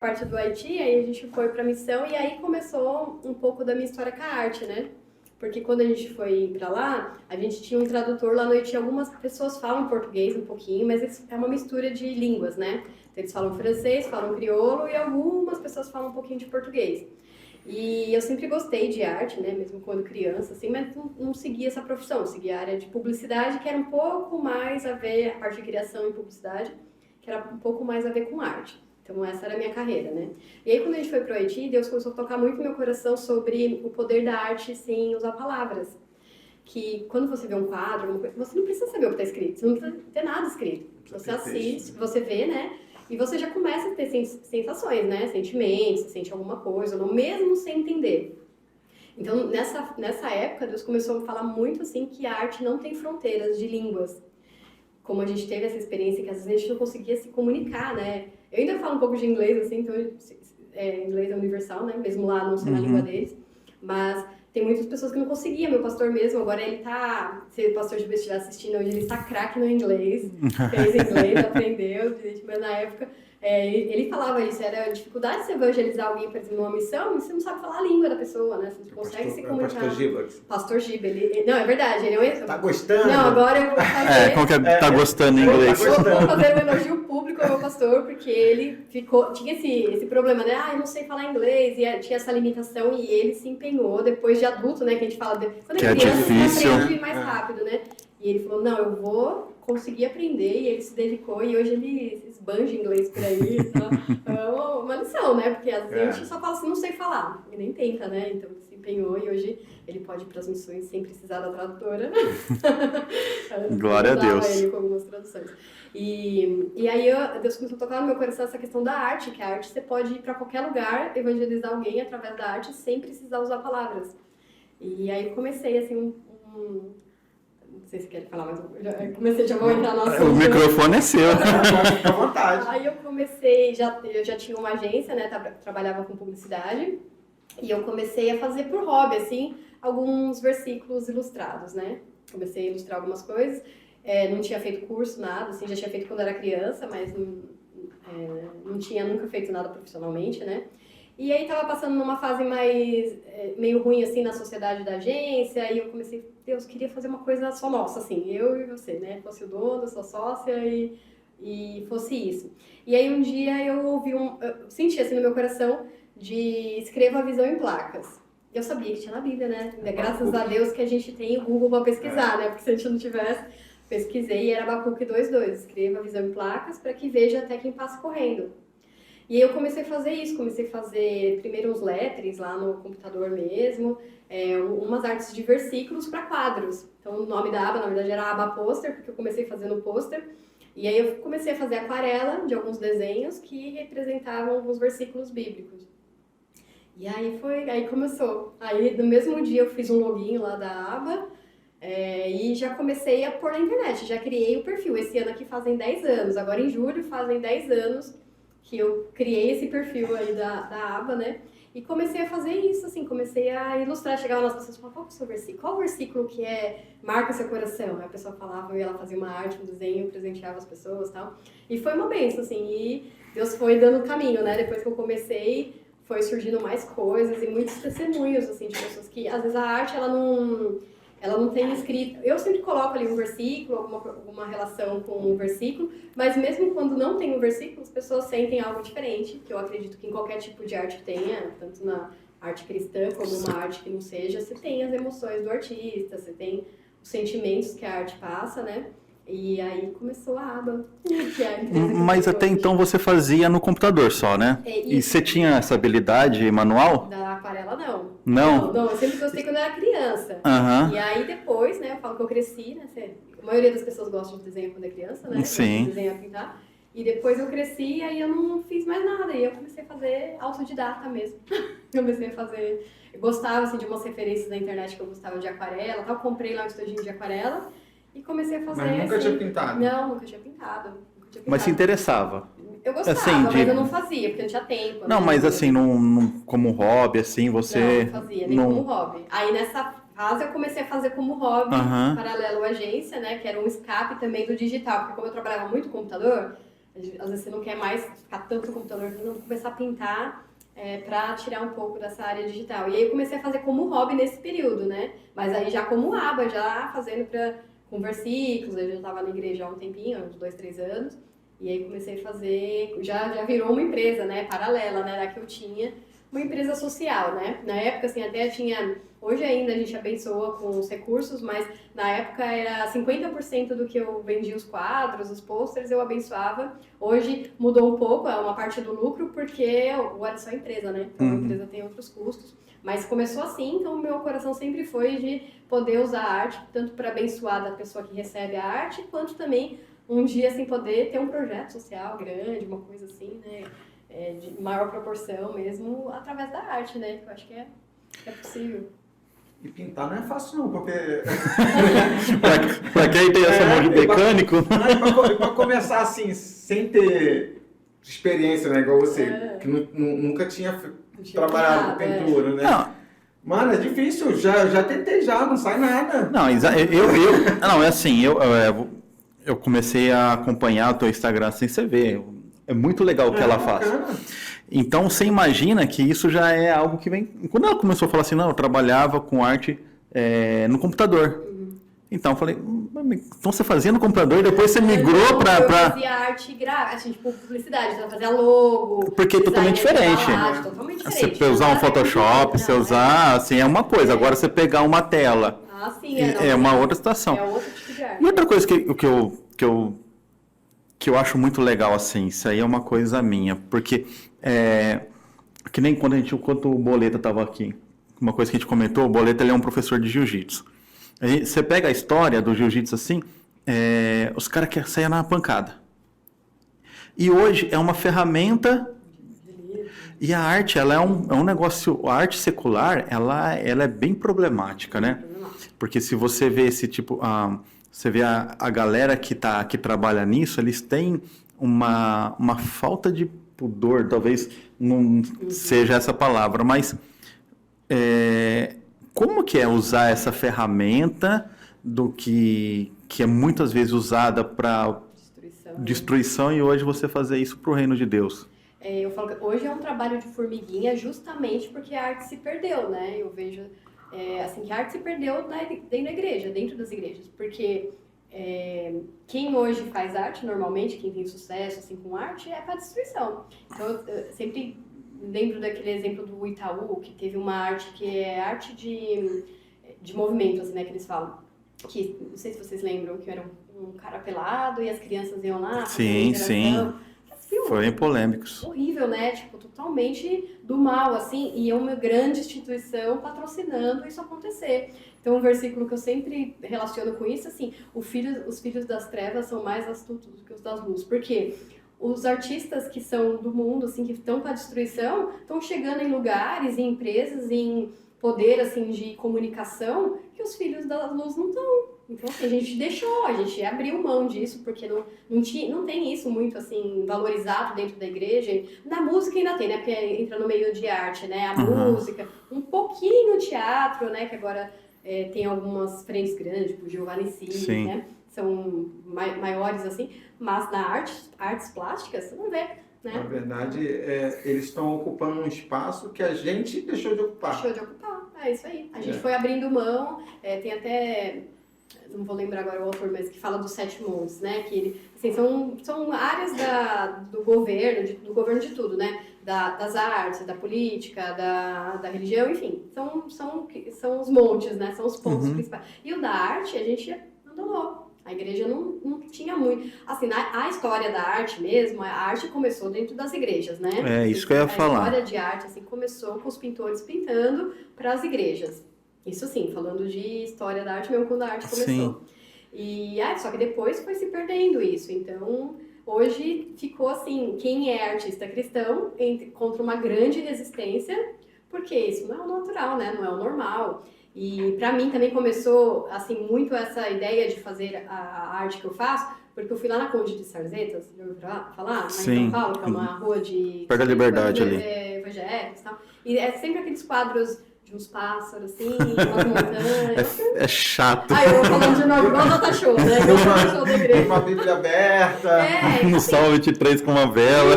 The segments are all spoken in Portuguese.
parte do Haiti, aí a gente foi pra missão e aí começou um pouco da minha história com a arte, né? Porque quando a gente foi pra lá, a gente tinha um tradutor lá no Haiti. Algumas pessoas falam português um pouquinho, mas é uma mistura de línguas, né? Então, eles falam francês, falam crioulo e algumas pessoas falam um pouquinho de português. E eu sempre gostei de arte, né? Mesmo quando criança, assim, mas não seguia essa profissão. Eu seguia a área de publicidade, que era um pouco mais a ver, a parte de criação e publicidade, que era um pouco mais a ver com arte. Então, essa era a minha carreira, né? E aí, quando a gente foi pro Haiti, Deus começou a tocar muito no meu coração sobre o poder da arte sem usar palavras. Que quando você vê um quadro, você não precisa saber o que está escrito, você não precisa ter nada escrito. Você assiste, você vê, né? E você já começa a ter sensações, né? Sentimentos, você sente alguma coisa, ou não, mesmo sem entender. Então, nessa época, Deus começou a falar muito assim que a arte não tem fronteiras de línguas. Como a gente teve essa experiência que às vezes a gente não conseguia se comunicar, né? Eu ainda falo um pouco de inglês, assim, então inglês é universal, né? Mesmo lá não sendo a língua deles. Mas tem muitas pessoas que não conseguiam. Meu pastor mesmo, agora ele tá... Se o pastor Gilberto estiver assistindo hoje, ele está craque no inglês. Fez inglês, aprendeu, mas na época... ele falava isso, era a dificuldade de você evangelizar alguém, por exemplo, numa missão, e você não sabe falar a língua da pessoa, né? Você não consegue se comunicar. Pastor Giba. Pastor Giba, não, é verdade, ele é um... Tá gostando? Não, agora eu vou fazer... como que tá gostando em inglês? Vou fazer um elogio público ao meu pastor, porque ele tinha esse problema, né? Eu não sei falar inglês, e tinha essa limitação, e ele se empenhou, depois de adulto, né, que a gente fala... Quando é criança, você aprende mais rápido, né? E ele falou, não, eu vou conseguir aprender, e ele se dedicou, e hoje ele esbanja inglês por aí. Então, é uma lição, né? Porque às vezes a gente só fala assim, não sei falar, e nem tenta, né? Então ele se empenhou, e hoje ele pode ir para as missões sem precisar da tradutora. Glória a Deus. Ele com algumas traduções. E aí Deus começou a tocar no meu coração essa questão da arte, que a arte você pode ir para qualquer lugar, evangelizar alguém através da arte sem precisar usar palavras. E aí comecei assim não sei se quer falar, mas eu já vou entrar no assunto. O microfone é seu. Fica à vontade. Aí eu comecei, eu já tinha uma agência, né, trabalhava com publicidade, e eu comecei a fazer por hobby, assim, alguns versículos ilustrados, né? Comecei a ilustrar algumas coisas, não tinha feito curso, nada, assim, já tinha feito quando era criança, mas não tinha nunca feito nada profissionalmente, né? E aí tava passando numa fase meio ruim, assim, na sociedade da agência, e eu comecei, Deus, queria fazer uma coisa só nossa, assim, eu e você, né? Fosse o dono, sua sócia e fosse isso. E aí um dia eu senti, assim, no meu coração, de escreva a visão em placas. Eu sabia que tinha na Bíblia, né? Graças a Deus que a gente tem o Google para pesquisar, né? Porque se a gente não tivesse, pesquisei e era Abacuque 2:2, escreva a visão em placas para que veja até quem passa correndo. E aí eu comecei a fazer isso, comecei a fazer primeiro uns letters lá no computador mesmo, umas artes de versículos para quadros. Então o nome da aba, na verdade, era aba pôster, porque eu comecei fazendo pôster. E aí eu comecei a fazer aquarela de alguns desenhos que representavam alguns versículos bíblicos. E aí começou. Aí no mesmo dia eu fiz um login lá da aba e já comecei a pôr na internet, já criei o perfil. Esse ano aqui fazem 10 anos, agora em julho fazem 10 anos que eu criei esse perfil aí da aba, né? E comecei a fazer isso, assim, comecei a ilustrar. Chegava nas pessoas e falava, qual é o seu versículo? Qual o versículo que marca seu coração? Aí a pessoa falava, e ela fazia uma arte, um desenho, presenteava as pessoas e tal. E foi uma bênção, assim, e Deus foi dando o caminho, né? Depois que eu comecei, foi surgindo mais coisas e muitos testemunhos, assim, de pessoas que, às vezes, a arte, ela não tem escrito. Eu sempre coloco ali um versículo, alguma relação com um versículo, mas mesmo quando não tem um versículo, as pessoas sentem algo diferente, que eu acredito que em qualquer tipo de arte tenha, tanto na arte cristã como uma arte que não seja, você tem as emoções do artista, você tem os sentimentos que a arte passa, né? E aí começou a aba, que é a empresa que Mas até hoje. então você fazia no computador só, né? E você tinha essa habilidade manual? Da aquarela, não. Não? Não, eu sempre gostei quando eu era criança. Aham. E aí depois, né, eu falo que eu cresci, né? A maioria das pessoas gosta de desenhar quando é criança, né? Sim. Desenhar, pintar. E depois eu cresci e aí eu não fiz mais nada. E eu comecei a fazer autodidata mesmo. Comecei a fazer... Eu gostava, assim, de umas referências na internet que eu gostava de aquarela, tal. Comprei lá um estojinho de aquarela e comecei a fazer, Mas nunca assim... tinha pintado? Não, nunca tinha pintado. Mas se interessava? Eu gostava, assim, mas eu não fazia, porque não tinha tempo. Não, né? mas assim, como hobby, assim, você... Não fazia, nem como hobby. Aí nessa fase eu comecei a fazer como hobby, paralelo à agência, né? Que era um escape também do digital, porque como eu trabalhava muito com computador, Às vezes você não quer mais ficar tanto no computador, não começar a pintar para tirar um pouco dessa área digital. E aí eu comecei a fazer como hobby nesse período, né? Mas aí já como aba, já fazendo com versículos, eu já estava na igreja há um tempinho, uns 2, 3 anos. E aí comecei a fazer, já virou uma empresa, né, paralela, né, da que eu tinha, uma empresa social, né? Na época, assim, até tinha, hoje ainda a gente abençoa com os recursos, mas na época era 50% do que eu vendia os quadros, os pôsteres, eu abençoava. Hoje mudou um pouco, é uma parte do lucro, porque agora é só empresa, né? Então a empresa tem outros custos. Mas começou assim, então o meu coração sempre foi de poder usar a arte, tanto para abençoar da pessoa que recebe a arte, quanto também um dia, assim, poder ter um projeto social grande, uma coisa assim, né, de maior proporção mesmo, através da arte, né, que eu acho que é possível. E pintar não é fácil não, porque... Pra quem tem essa mão de mecânico... Pra começar assim, sem ter experiência, né, igual você, que nunca tinha trabalhado com pintura, né? Não. Mano, é difícil, já tentei não sai nada. Não, não, é assim, eu comecei a acompanhar o teu Instagram sem você ver. É muito legal o que ela faz. Então, você imagina que isso já é algo que vem... Quando ela começou a falar assim, não, eu trabalhava com arte no computador. Então, eu falei, então você fazia no computador e depois você migrou para... Eu fazia arte gráfica, assim, tipo, publicidade, então eu fazia logo... Porque é totalmente diferente. Totalmente Você diferente. usar um Photoshop, você usar, assim, é uma coisa. Agora, você pegar uma tela, sim, é uma outra situação. É outro tipo de arte. E outra coisa que eu acho muito legal, assim, isso aí é uma coisa minha, porque que nem quando o Boleta estava aqui, uma coisa que a gente comentou, o Boleta ele é um professor de jiu-jitsu. Aí você pega a história do jiu-jitsu assim, os caras querem sair na pancada. E hoje é uma ferramenta, e a arte, ela é um negócio, a arte secular, ela é bem problemática, né? Porque se você vê esse tipo... Você vê a galera que trabalha nisso, eles têm uma falta de pudor, talvez não seja essa palavra, mas como que é usar essa ferramenta do que é muitas vezes usada para destruição e hoje você fazer isso para o reino de Deus? Eu falo que hoje é um trabalho de formiguinha justamente porque a arte se perdeu, né? Eu vejo... assim, que a arte se perdeu dentro da igreja, dentro das igrejas, porque quem hoje faz arte, normalmente, quem tem sucesso assim, com arte, é para destruição. Então, eu sempre lembro daquele exemplo do Itaú, que teve uma arte que é arte de movimento, assim, né, que eles falam. Que, não sei se vocês lembram, que era um cara pelado e as crianças iam lá. Sim. Foi polêmicos. Horrível, né? Tipo, totalmente do mal, assim, e é uma grande instituição patrocinando isso acontecer. Então, um versículo que eu sempre relaciono com isso, assim, os filhos das trevas são mais astutos do que os das luzes. Por quê? Os artistas que são do mundo, assim, que estão para a destruição, estão chegando em lugares, em empresas, em poder, assim, de comunicação, que os filhos da luz não estão. Então, assim, a gente abriu mão disso, porque não tem isso muito, assim, valorizado dentro da igreja. Na música ainda tem, né? Porque entra no meio de arte, né? A música, um pouquinho teatro, né? Que agora tem algumas frentes grandes, tipo Giovanni Cini, né? São maiores, assim. Mas na artes plásticas, você não vê, né? Na verdade, eles estão ocupando um espaço que a gente deixou de ocupar. Deixou de ocupar, é isso aí. A gente foi abrindo mão, tem até... Não vou lembrar agora o autor, mas que fala dos 7 montes, né? Que assim, são áreas do governo de tudo, né? Das artes, da política, da religião, enfim. São os montes, né? São os pontos principais. E o da arte, a gente abandonou. A igreja não tinha muito. Assim, a história da arte mesmo, a arte começou dentro das igrejas, né? É isso que eu ia falar. A história de arte, assim, começou com os pintores pintando para as igrejas. Isso sim, falando de história da arte mesmo, quando a arte começou. Sim. E só que depois foi se perdendo isso. Então, hoje ficou assim, quem é artista cristão contra uma grande resistência, porque isso não é o natural, né? Não é o normal. E pra mim também começou, assim, muito essa ideia de fazer a arte que eu faço, porque eu fui lá na Conde de Sarzetas, já ouviu falar? Em São Paulo, que é uma rua de... Perto da Liberdade ali. Evangélicos e tal. E é sempre aqueles quadros de uns pássaros, assim, umas montanhas. É chato. Ah, eu vou falando de novo, igual o Data Show, né? Igual o Data Show da igreja. Uma Bíblia aberta. É, No assim, Sol 23 com uma vela.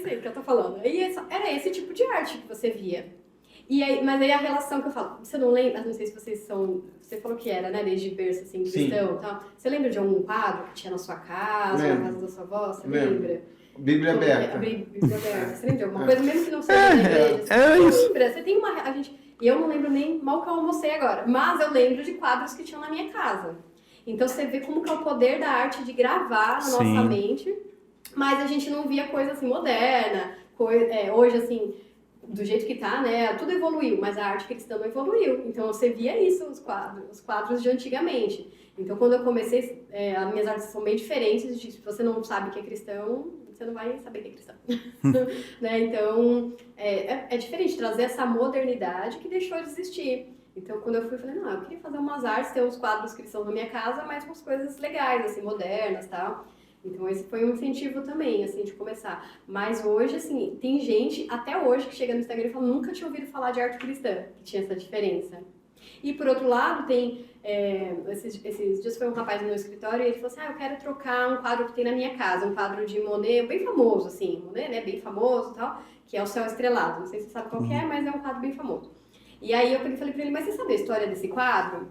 isso aí que eu tô falando. E era esse tipo de arte que você via. E aí, mas aí a relação que eu falo, você não lembra, não sei se vocês são, você falou que era, né, desde berço, assim, cristão e tal. Você lembra de algum quadro que tinha na sua casa, na casa da sua avó, você lembra? Bíblia aberta. Bíblia aberta, você lembra de alguma coisa, mesmo que não seja na igreja? Você isso. lembra, você tem uma, a gente, e eu não lembro nem mal que eu almocei agora, mas eu lembro de quadros que tinham na minha casa. Então você vê como que é o poder da arte de gravar na nossa mente, mas a gente não via coisa assim moderna, hoje assim, do jeito que tá, né, tudo evoluiu, mas a arte cristã não evoluiu. Então você via isso, os quadros de antigamente. Então quando eu comecei, as minhas artes são bem diferentes, se você não sabe que é cristão, você não vai saber que é cristão. Né? Então é diferente trazer essa modernidade que deixou de existir. Então quando eu fui, eu falei, não, eu queria fazer umas artes, ter uns quadros cristãos na minha casa, mas umas coisas legais, assim, modernas e tal. Então esse foi um incentivo também, assim, de começar. Mas hoje, assim, tem gente, até hoje, que chega no Instagram e fala, nunca tinha ouvido falar de arte cristã, que tinha essa diferença. E por outro lado, tem, esses dias foi um rapaz no meu escritório e ele falou assim, eu quero trocar um quadro que tem na minha casa, um quadro de Monet, bem famoso, assim, Monet, né, bem famoso e tal, que é o Céu Estrelado. Não sei se você sabe qual que é, mas é um quadro bem famoso. E aí eu falei pra ele, mas você sabe a história desse quadro?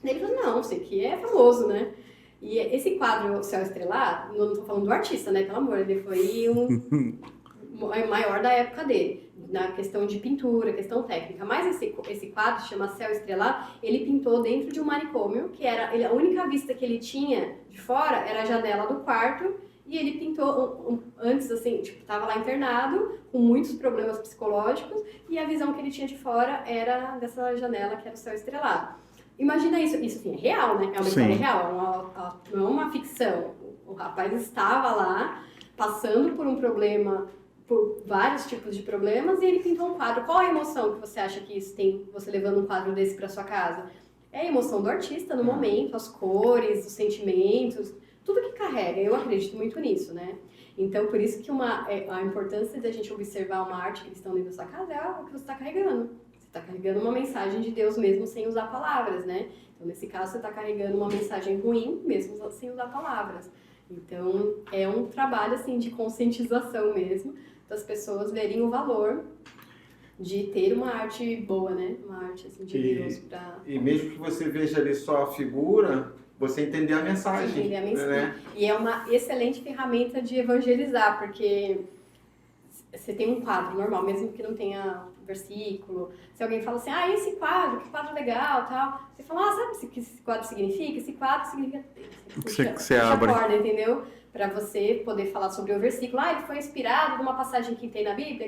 Daí ele falou, não, sei que é famoso, né? E esse quadro, Céu Estrelado, não estou falando do artista, né? Pelo amor, ele foi o maior da época dele, na questão de pintura, questão técnica. Mas esse quadro, chama Céu Estrelado, ele pintou dentro de um manicômio, que era a única vista que ele tinha de fora era a janela do quarto, e ele pintou antes, assim, tipo, tava lá internado, com muitos problemas psicológicos, e a visão que ele tinha de fora era dessa janela, que era o céu estrelado. Imagina isso assim, é real, né? É uma história real, não é uma ficção. O rapaz estava lá, passando por um problema, por vários tipos de problemas, e ele pintou um quadro. Qual a emoção que você acha que isso tem, você levando um quadro desse para sua casa? É a emoção do artista no momento, as cores, os sentimentos, tudo que carrega. Eu acredito muito nisso, né? Então, por isso que a importância da gente observar uma arte cristã dentro da sua casa é o que você está carregando. Está carregando uma mensagem de Deus mesmo sem usar palavras, né? Então, nesse caso, você está carregando uma mensagem ruim mesmo sem usar palavras. Então, é um trabalho, assim, de conscientização mesmo, das pessoas verem o valor de ter uma arte boa, né? Uma arte, assim, de Deus pra... E mesmo que você veja ali só a figura, você entender a mensagem. Entender a mensagem. Né? E é uma excelente ferramenta de evangelizar, porque você tem um quadro normal, mesmo que não tenha versículo. Se alguém fala assim, esse quadro, que quadro legal, tal. Você fala, sabe o que esse quadro significa? Esse quadro significa... Você abre. Corda, entendeu? Para você poder falar sobre o versículo. Ele foi inspirado numa passagem que tem na Bíblia,